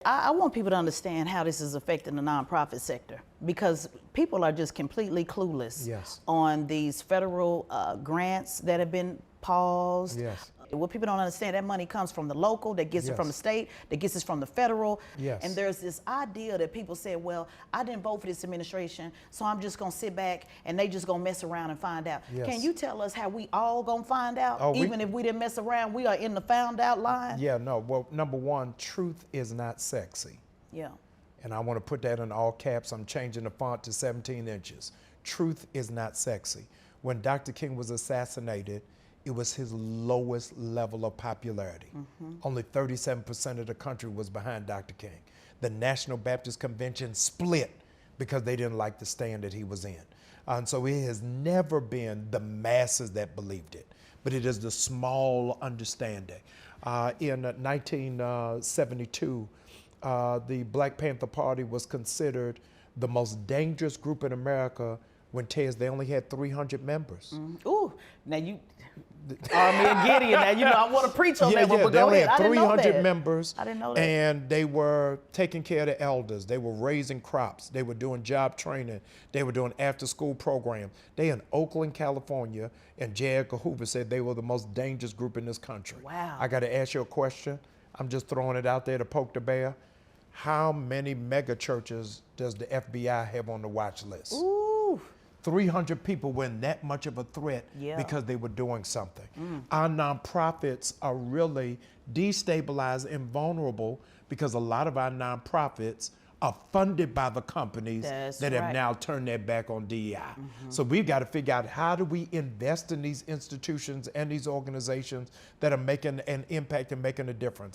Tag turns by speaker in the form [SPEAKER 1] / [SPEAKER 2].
[SPEAKER 1] I want people to understand how this is affecting the nonprofit sector, because people are just completely clueless
[SPEAKER 2] Yes.
[SPEAKER 1] on these federal grants that have been paused.
[SPEAKER 2] Yes.
[SPEAKER 1] What people don't understand, that money comes from the local, that gets it from the
[SPEAKER 2] Yes.
[SPEAKER 1] state, that gets it from the federal.
[SPEAKER 2] Yes.
[SPEAKER 1] And there's this idea that people say, well, I didn't vote for this administration, so I'm just gonna sit back and they just gonna mess around and find out.
[SPEAKER 2] Yes.
[SPEAKER 1] Can you tell us how we all gonna find out?
[SPEAKER 2] Oh,
[SPEAKER 1] Even if we didn't mess around, we are in the found out line?
[SPEAKER 2] Yeah, no. Well, number one, truth is not sexy.
[SPEAKER 1] Yeah.
[SPEAKER 2] And I want to put that in all caps. I'm changing the font to 17 inches. Truth is not sexy. When Dr. King was assassinated, it was his lowest level of popularity. Only 37% of the country was behind Dr. King. The National Baptist Convention split because they didn't like the stand that he was in. And so it has never been the masses that believed it, but it is the small understanding. In 1972, the Black Panther Party was considered the most dangerous group in America when they only had 300 members.
[SPEAKER 1] Ooh, now you, Army and Gideon, now you know I want to preach on that one, but
[SPEAKER 2] they
[SPEAKER 1] go
[SPEAKER 2] only
[SPEAKER 1] ahead.
[SPEAKER 2] had
[SPEAKER 1] I didn't know
[SPEAKER 2] 300
[SPEAKER 1] that.
[SPEAKER 2] members.
[SPEAKER 1] I didn't know that.
[SPEAKER 2] And they were taking care of the elders. They were raising crops. They were doing job training. They were doing after-school program. They in Oakland, California, and J. Edgar Hoover said they were the most dangerous group in this country.
[SPEAKER 1] Wow.
[SPEAKER 2] I got to ask you a question. I'm just throwing it out there to poke the bear. How many mega churches does the FBI have on the watch list?
[SPEAKER 1] Ooh.
[SPEAKER 2] 300 people were in that much of a threat because they were doing something. Our nonprofits are really destabilized and vulnerable because a lot of our nonprofits are funded by the companies that have now turned their back on DEI. So we've got to figure out, how do we invest in these institutions and these organizations that are making an impact and making a difference?